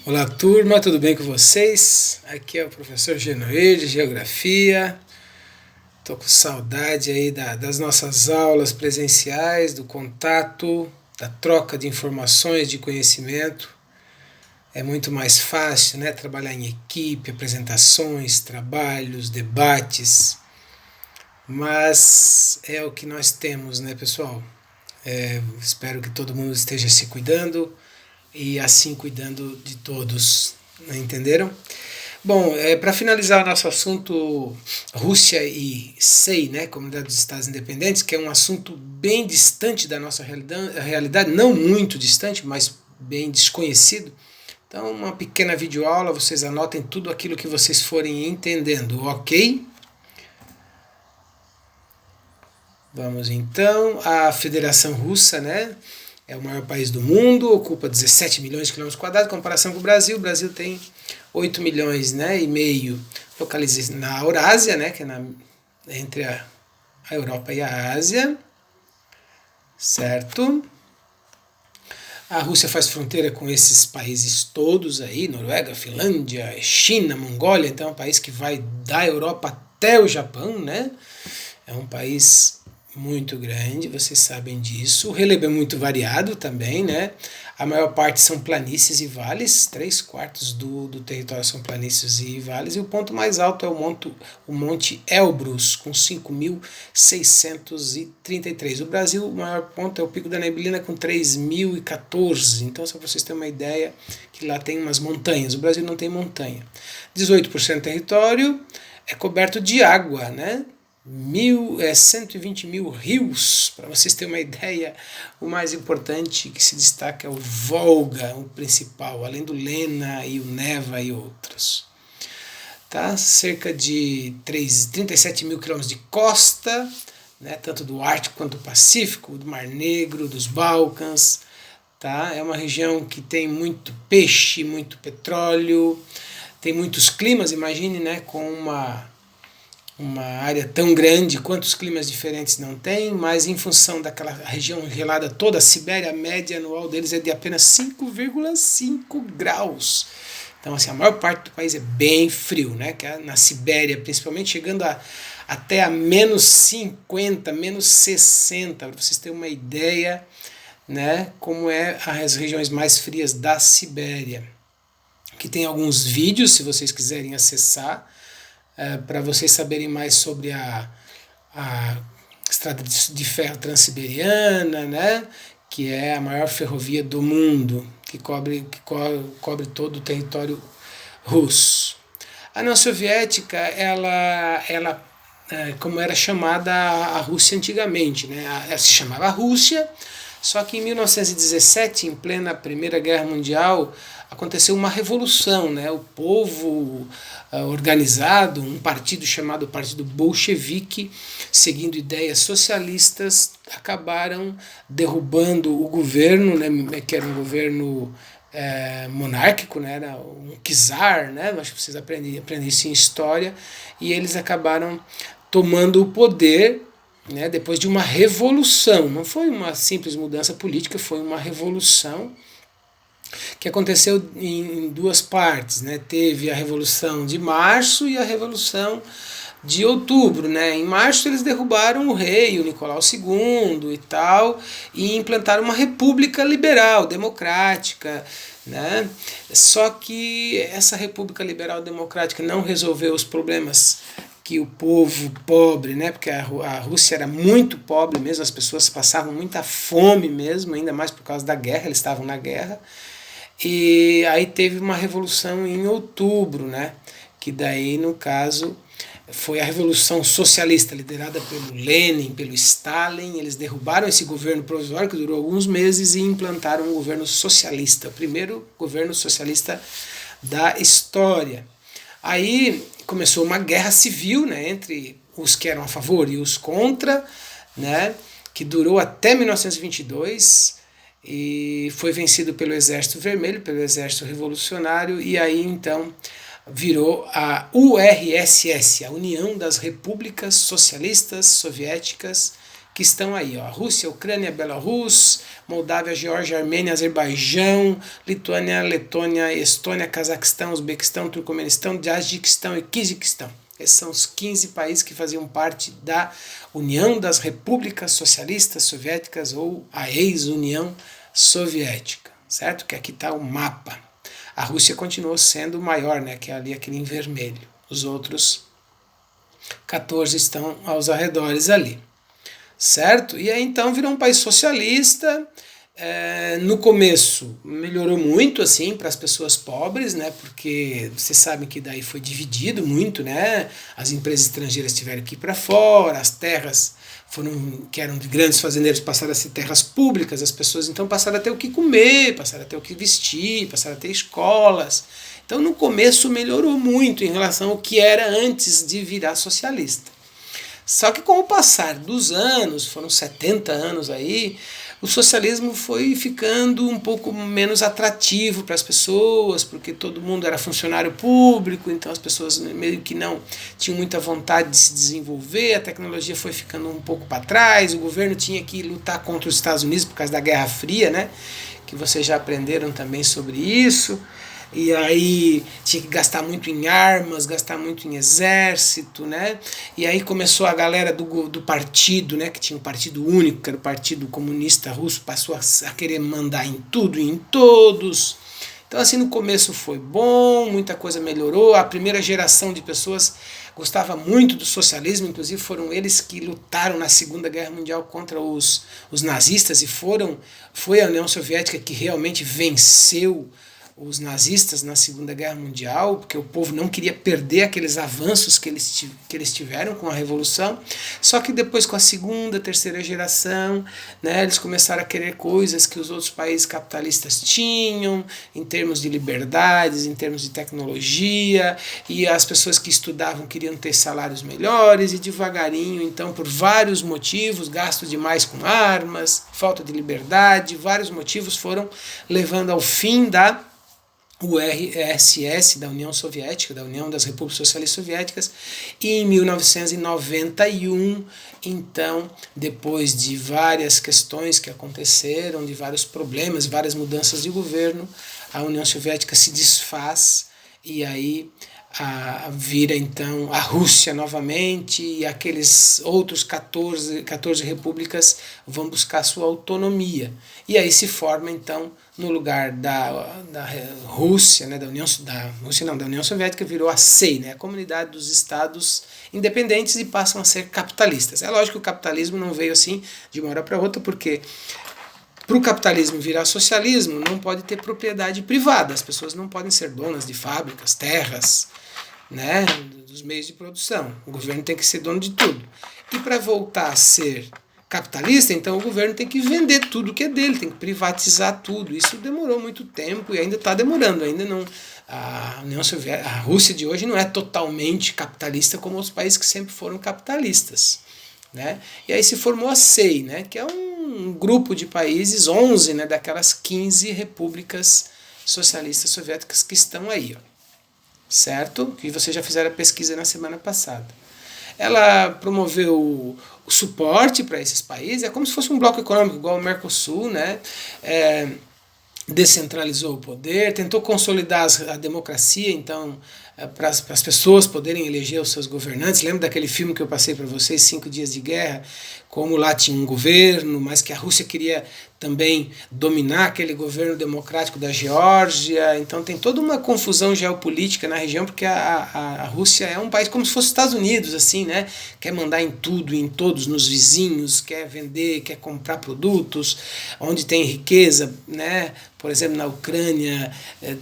Olá, turma, tudo bem com vocês? Aqui é o professor Genoir de Geografia. Tô com saudade aí das nossas aulas presenciais, do contato, da troca de informações, de conhecimento. É muito mais fácil, né? Trabalhar em equipe, apresentações, trabalhos, debates. Mas é o que nós temos, né, pessoal? Espero que todo mundo esteja se cuidando e assim cuidando de todos, né? Entenderam? Bom, para finalizar o nosso assunto Rússia e SEI, né, Comunidade dos Estados Independentes, que é um assunto bem distante da nossa realidade, não muito distante, mas bem desconhecido. Então, uma pequena videoaula, vocês anotem tudo aquilo que vocês forem entendendo, ok? Vamos então, a Federação Russa, né, é o maior país do mundo, ocupa 17 milhões de quilômetros quadrados, em comparação com o Brasil tem 8 milhões, né, e meio, localiza na Eurásia, né, que é entre a Europa e a Ásia, certo? A Rússia faz fronteira com esses países todos aí, Noruega, Finlândia, China, Mongólia, então é um país que vai da Europa até o Japão, né? É um país muito grande, vocês sabem disso. O relevo é muito variado também, né? A maior parte são planícies e vales, 3/4 do território são planícies e vales, e o ponto mais alto é o Monte Elbrus, com 5.633. O Brasil, o maior ponto é o Pico da Neblina, com 3.014. Então, só para vocês terem uma ideia, que lá tem umas montanhas. O Brasil não tem montanha. 18% do território é coberto de água, né? 120 mil rios, para vocês terem uma ideia. O mais importante que se destaca é o Volga, o principal, além do Lena e o Neva e outros. Tá? Cerca de 37 mil quilômetros de costa, né? Tanto do Ártico quanto do Pacífico, do Mar Negro, dos Balcãs. Tá? É uma região que tem muito peixe, muito petróleo, tem muitos climas, imagine, né, com uma área tão grande, quantos climas diferentes não tem, mas em função daquela região gelada toda, a Sibéria, a média anual deles é de apenas 5,5 graus. Então, assim, a maior parte do país é bem frio, né? Que é na Sibéria, principalmente, chegando até a -50, -60, para vocês terem uma ideia, né? Como é as regiões mais frias da Sibéria. Aqui tem alguns vídeos, se vocês quiserem acessar, para vocês saberem mais sobre a estrada de ferro transiberiana, né, que é a maior ferrovia do mundo, que cobre todo o território russo. A União Soviética, como era chamada a Rússia antigamente, né, ela se chamava Rússia, só que em 1917, em plena Primeira Guerra Mundial, aconteceu uma revolução, né? O povo organizado, um partido chamado Partido Bolchevique, seguindo ideias socialistas, acabaram derrubando o governo, né? Que era um governo monárquico, né? Era um czar, né? Acho que vocês aprendem isso em história, e eles acabaram tomando o poder, né, depois de uma revolução. Não foi uma simples mudança política, foi uma revolução que aconteceu em duas partes, né? Teve a Revolução de Março e a Revolução de Outubro, né? Em março eles derrubaram o rei, o Nicolau II e tal, e implantaram uma república liberal, democrática, né? Só que essa república liberal democrática não resolveu os problemas que o povo pobre, né, porque a Rússia era muito pobre mesmo, as pessoas passavam muita fome mesmo, ainda mais por causa da guerra, eles estavam na guerra, e aí teve uma revolução em outubro, né, que daí, no caso, foi a Revolução Socialista, liderada pelo Lenin, pelo Stalin. Eles derrubaram esse governo provisório, que durou alguns meses, e implantaram um governo socialista, o primeiro governo socialista da história. Aí começou uma guerra civil, né, entre os que eram a favor e os contra, né, que durou até 1922 e foi vencido pelo Exército Vermelho, pelo Exército Revolucionário, e aí então virou a URSS, a União das Repúblicas Socialistas Soviéticas, que estão aí, ó, Rússia, Ucrânia, Belarus, Moldávia, Geórgia, Armênia, Azerbaijão, Lituânia, Letônia, Estônia, Cazaquistão, Uzbequistão, Turcomenistão, Tajiquistão e Quirguistão. Esses são os 15 países que faziam parte da União das Repúblicas Socialistas Soviéticas ou a ex-União Soviética, certo? Que aqui está o mapa. A Rússia continuou sendo o maior, né? Que é ali aquele em vermelho. Os outros 14 estão aos arredores ali, certo? E aí então virou um país socialista. No começo melhorou muito assim para as pessoas pobres, né? Porque vocês sabem que daí foi dividido muito, né? As empresas estrangeiras tiveram que ir para fora, as terras que eram de grandes fazendeiros passaram a ser terras públicas, as pessoas então passaram a ter o que comer, passaram a ter o que vestir, passaram a ter escolas. Então no começo melhorou muito em relação ao que era antes de virar socialista. Só que com o passar dos anos, foram 70 anos aí, o socialismo foi ficando um pouco menos atrativo para as pessoas, porque todo mundo era funcionário público, então as pessoas meio que não tinham muita vontade de se desenvolver, a tecnologia foi ficando um pouco para trás, o governo tinha que lutar contra os Estados Unidos por causa da Guerra Fria, né? Que vocês já aprenderam também sobre isso. E aí tinha que gastar muito em armas, gastar muito em exército, né? E aí começou a galera do partido, né? Que tinha um partido único, que era o Partido Comunista Russo, passou a querer mandar em tudo e em todos. Então assim, no começo foi bom, muita coisa melhorou, a primeira geração de pessoas gostava muito do socialismo, inclusive foram eles que lutaram na Segunda Guerra Mundial contra os nazistas e foi a União Soviética que realmente venceu os nazistas na Segunda Guerra Mundial, porque o povo não queria perder aqueles avanços que eles tiveram com a Revolução. Só que depois, com a segunda, terceira geração, né, eles começaram a querer coisas que os outros países capitalistas tinham, em termos de liberdades, em termos de tecnologia, e as pessoas que estudavam queriam ter salários melhores, e devagarinho, então, por vários motivos, gasto demais com armas, falta de liberdade, vários motivos foram levando ao fim da URSS, da União Soviética, da União das Repúblicas Socialistas Soviéticas, e em 1991, então, depois de várias questões que aconteceram, de vários problemas, várias mudanças de governo, a União Soviética se desfaz e aí vira então a Rússia novamente, e aqueles outros 14 repúblicas vão buscar sua autonomia. E aí se forma então, no lugar da Rússia, né, da União Soviética, virou a CEI, né, a Comunidade dos Estados Independentes, e passam a ser capitalistas. É lógico que o capitalismo não veio assim de uma hora para outra, porque para o capitalismo virar socialismo não pode ter propriedade privada, as pessoas não podem ser donas de fábricas, terras, né, dos meios de produção. O governo tem que ser dono de tudo. E para voltar a ser capitalista, então o governo tem que vender tudo que é dele, tem que privatizar tudo. Isso demorou muito tempo e ainda está demorando. Ainda não, a União Soviética, a Rússia de hoje não é totalmente capitalista como os países que sempre foram capitalistas, né? E aí se formou a CEI, né, que é um grupo de países, 11, né, daquelas 15 repúblicas socialistas soviéticas que estão aí, ó, certo? Que vocês já fizeram a pesquisa na semana passada. Ela promoveu o suporte para esses países, é como se fosse um bloco econômico igual o Mercosul, né? Descentralizou o poder, tentou consolidar a democracia, então, para as pessoas poderem eleger os seus governantes. Lembra daquele filme que eu passei para vocês, 5 Dias de Guerra, como lá tinha um governo, mas que a Rússia queria também dominar aquele governo democrático da Geórgia. Então tem toda uma confusão geopolítica na região, porque a Rússia é um país como se fosse os Estados Unidos, assim, né? Quer mandar em tudo, em todos, nos vizinhos, quer vender, quer comprar produtos, onde tem riqueza, né? Por exemplo, na Ucrânia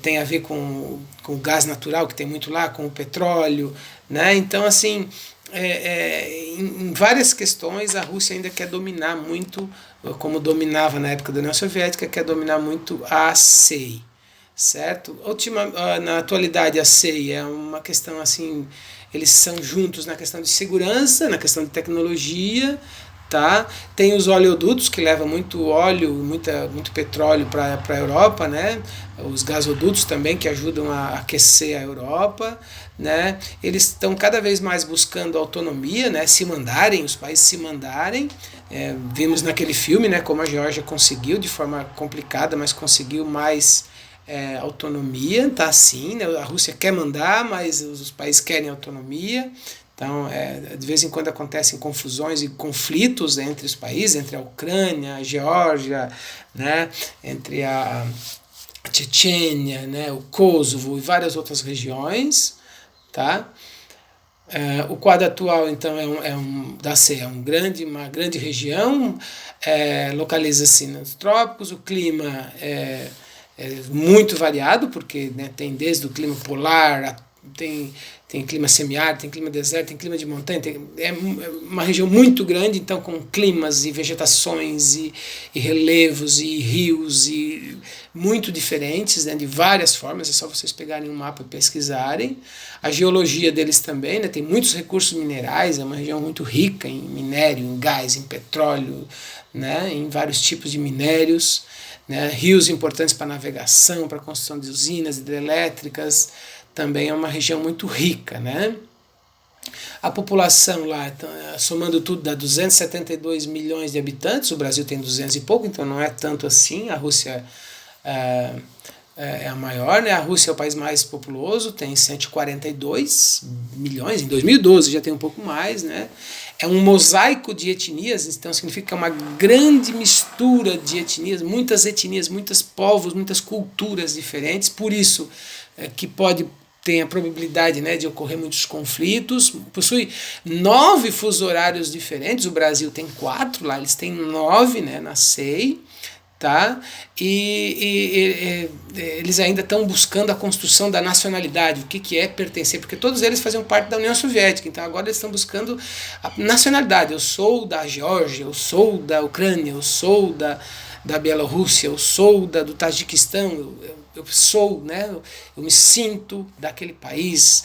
tem a ver com o gás natural, que tem muito lá, com o petróleo, né? Então, assim, em várias questões a Rússia ainda quer dominar muito, como dominava na época da União Soviética, quer dominar muito a CEI, certo? Na atualidade a CEI é uma questão assim, eles são juntos na questão de segurança, na questão de tecnologia, tá? Tem os oleodutos que levam muito óleo, muito petróleo para a Europa, né? Os gasodutos também que ajudam a aquecer a Europa, né? Eles estão cada vez mais buscando autonomia, né? Se mandarem, os países se mandarem. Vimos naquele filme, né? Como a Geórgia conseguiu de forma complicada, mas conseguiu mais autonomia, tá assim, né? A Rússia quer mandar, mas os países querem autonomia. Então, de vez em quando acontecem confusões e conflitos entre os países, entre a Ucrânia, a Geórgia, né, entre a Chechênia, né, o Kosovo e várias outras regiões, tá? O quadro atual, então, da CEE é uma grande região, localiza-se nos trópicos, o clima é muito variado, porque, né, tem desde o clima polar, tem clima semiárido, tem clima deserto, tem clima de montanha, é uma região muito grande, então com climas e vegetações e relevos e rios e muito diferentes, né, de várias formas, é só vocês pegarem um mapa e pesquisarem. A geologia deles também, né, tem muitos recursos minerais, é uma região muito rica em minério, em gás, em petróleo, né, em vários tipos de minérios, né, rios importantes para navegação, para construção de usinas hidrelétricas. Também é uma região muito rica, né? A população lá, somando tudo, dá 272 milhões de habitantes, o Brasil tem 200 e pouco, então não é tanto assim, a Rússia é a maior, né? A Rússia é o país mais populoso, tem 142 milhões, em 2012 já tem um pouco mais, né? É um mosaico de etnias, então significa que é uma grande mistura de etnias, muitos povos, muitas culturas diferentes, por isso que tem a probabilidade, né, de ocorrer muitos conflitos, possui 9 fusos horários diferentes, o Brasil tem 4, lá eles têm 9, né, na CEI, tá? E eles ainda estão buscando a construção da nacionalidade, o que é pertencer, porque todos eles faziam parte da União Soviética, então agora eles estão buscando a nacionalidade. Eu sou da Geórgia, eu sou da Ucrânia, eu sou da Bielorrússia, eu sou do Tajiquistão, eu sou, né, eu me sinto daquele país,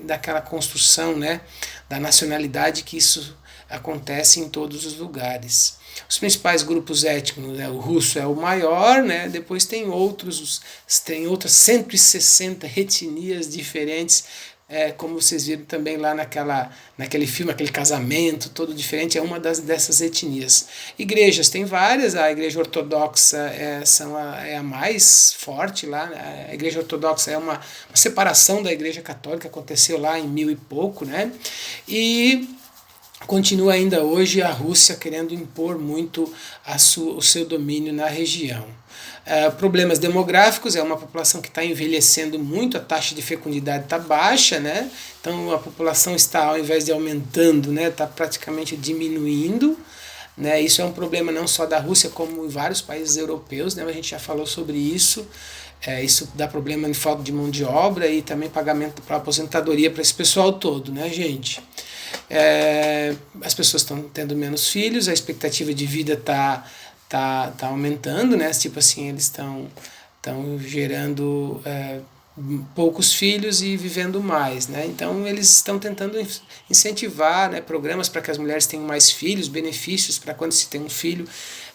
daquela construção, né, da nacionalidade, que isso acontece em todos os lugares. Os principais grupos étnicos, né, o russo é o maior, né, depois tem outras 160 etnias diferentes, como vocês viram também lá naquele filme, aquele casamento todo diferente, é uma dessas etnias. Igrejas tem várias, a igreja ortodoxa é a mais forte lá, a igreja ortodoxa é uma separação da igreja católica, aconteceu lá em 1000 e pouco, né, e continua ainda hoje a Rússia querendo impor muito o seu domínio na região. Problemas demográficos, é uma população que está envelhecendo muito, a taxa de fecundidade está baixa, né? Então a população está, ao invés de aumentando, né, está praticamente diminuindo, né? Isso é um problema não só da Rússia, como em vários países europeus, né? A gente já falou sobre isso. Isso dá problema em falta de mão de obra e também pagamento para aposentadoria para esse pessoal todo, né, gente? As pessoas estão tendo menos filhos, a expectativa de vida está aumentando, né? Tipo assim, eles estão gerando poucos filhos e vivendo mais, né? Então eles estão tentando incentivar, né, programas para que as mulheres tenham mais filhos, benefícios para quando se tem um filho.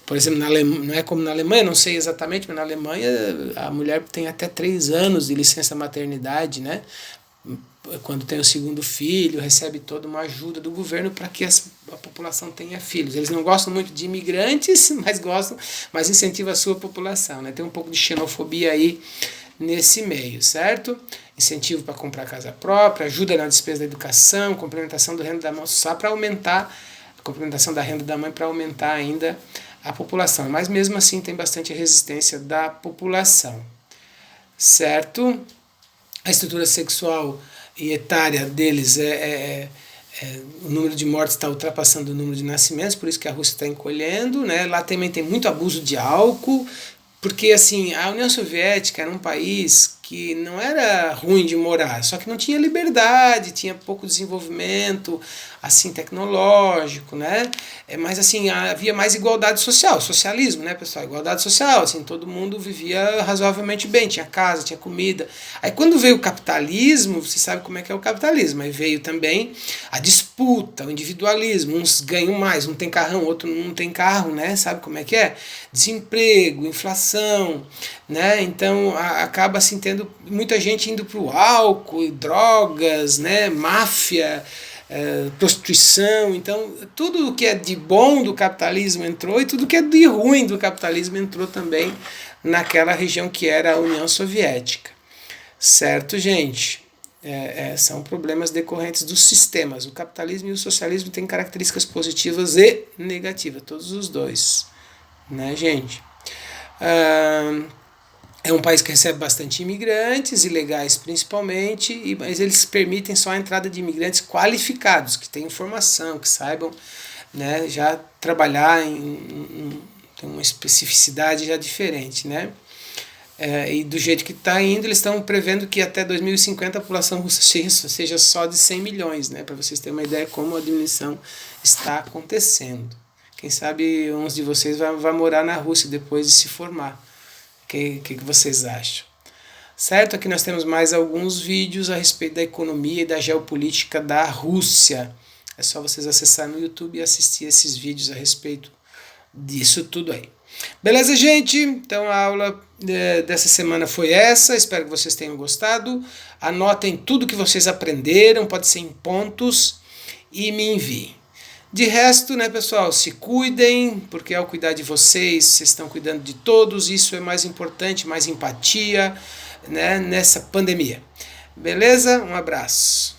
Por exemplo, não é como na Alemanha, não sei exatamente, mas na Alemanha a mulher tem até 3 anos de licença maternidade, né? Quando tem o segundo filho, recebe toda uma ajuda do governo para que a população tenha filhos. Eles não gostam muito de imigrantes, mas incentivam a sua população, né? Tem um pouco de xenofobia aí nesse meio, certo? Incentivo para comprar casa própria, ajuda na despesa da educação, complementação da renda da mãe, só para aumentar a complementação da renda da mãe, para aumentar ainda a população. Mas mesmo assim tem bastante resistência da população, certo? A estrutura sexual e etária deles o número de mortes está ultrapassando o número de nascimentos, por isso que a Rússia está encolhendo, né? Lá também tem muito abuso de álcool, porque assim, a União Soviética era um país que não era ruim de morar, só que não tinha liberdade, tinha pouco desenvolvimento assim tecnológico, né? Mas assim, havia mais igualdade social, socialismo, né, pessoal? Igualdade social, assim, todo mundo vivia razoavelmente bem, tinha casa, tinha comida. Aí quando veio o capitalismo, você sabe como é que é o capitalismo, aí veio também a disputa, o individualismo, uns ganham mais, um tem carrão, outro não tem carro, né? Sabe como é que é? Desemprego, inflação, né? Então acaba assim tendo muita gente indo para o álcool, drogas, né? Máfia, prostituição. Então tudo o que é de bom do capitalismo entrou e tudo que é de ruim do capitalismo entrou também naquela região que era a União Soviética. Certo, gente? São problemas decorrentes dos sistemas. O capitalismo e o socialismo têm características positivas e negativas, todos os dois, né, gente? É um país que recebe bastante imigrantes, ilegais principalmente, mas eles permitem só a entrada de imigrantes qualificados, que tenham formação, que saibam, né, já trabalhar tem uma especificidade já diferente, né? E do jeito que está indo, eles estão prevendo que até 2050 a população russa seja só de 100 milhões, né? Para vocês terem uma ideia como a diminuição está acontecendo. Quem sabe uns de vocês vai morar na Rússia depois de se formar. O que vocês acham? Certo? Aqui nós temos mais alguns vídeos a respeito da economia e da geopolítica da Rússia. É só vocês acessarem no YouTube e assistir esses vídeos a respeito disso tudo aí. Beleza, gente? Então a aula dessa semana foi essa. Espero que vocês tenham gostado. Anotem tudo que vocês aprenderam, pode ser em pontos, e me enviem. De resto, né, pessoal, se cuidem, porque ao cuidar de vocês estão cuidando de todos. Isso é mais importante, mais empatia, né, nessa pandemia. Beleza? Um abraço.